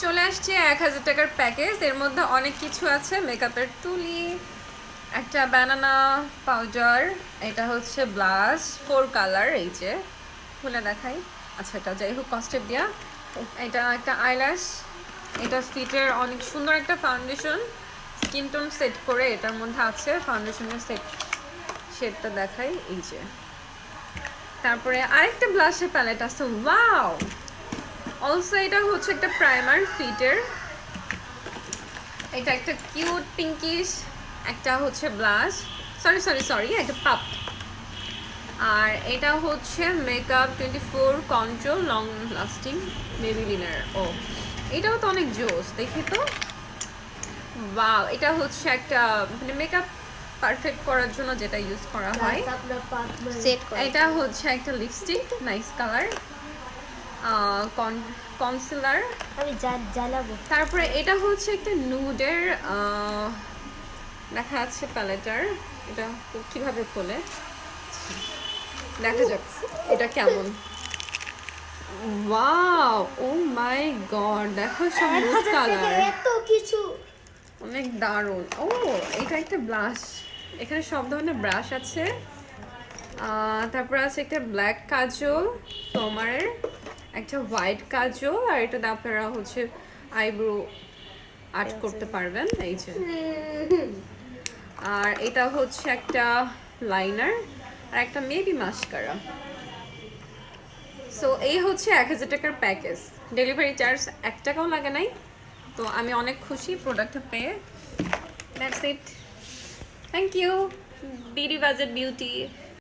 চলে আসছে 1000 টাকার প্যাকেজ। এর মধ্যে অনেক কিছু আছে, মেকআপের তুলি, একটা ব্যানানা পাউডার, এটা হচ্ছে ব্লাশ 4 কালার, এই যে খুলে দেখাই। আচ্ছা এটা যাই হোক কস্টেপ দিয়া। এটা একটা আইল্যাশ, এটা ফিটের অনেক সুন্দর একটা ফাউন্ডেশন, স্কিন টোন সেট করে এটার মধ্যে আছে। ফাউন্ডেশনের শেডটা দেখাই, এই যে। তারপরে আরেকটা ব্লাশের প্যালেট আছে, ওয়াও। অলসো এটা হচ্ছে একটা প্রাইমার ফিটের, এটা একটা কিউট পিঙ্কিশ, একটা হচ্ছে ব্লাশ, সরি একটা পাপ। আর এটা হচ্ছে মেকআপ 24 কন্ট্রোল লং লাস্টিং মেবিলিনের। ও এটাও তো অনেক জোস, দেখি তো। ওয়াও, এটা হচ্ছে একটা মানে মেকআপ পারফেক্ট করার জন্য যেটা ইউজ করা হয়, সেট এটা হচ্ছে একটা লিপস্টিক, নাইস কালার, কনসিলার। আমি জ্বালাবো। তারপরে এটা হচ্ছে একটা নুডের দেখা যাচ্ছে প্যালেটার, এটা কিভাবে খোলে দেখা যাক এটা কেমন। ওয়াও, ও মাই গড, দেখো সব নুড কালার, এত কিছু। অনেক দারুণ। ও এটা একটা ব্লাশ, এখানে সব ধরনের ব্রাশ আছে। তারপর আছে একটা ব্ল্যাক কাজল তোমারের, একটা হোয়াইট কাজল, আর এটা দিয়ে আপনারা হচ্ছে আইব্রো আর্ট করতে পারবেন, এই যে। আর এটা হচ্ছে একটা লাইনার আর একটা মেবি মাস্কারা। সো এই হচ্ছে 1000 টাকার প্যাকেজ, ডেলিভারি চার্জ 1 টাকাও লাগে নাই। তো আমি অনেক খুশি প্রোডাক্টটা পেয়ে। That's it, thank you BD budget beauty.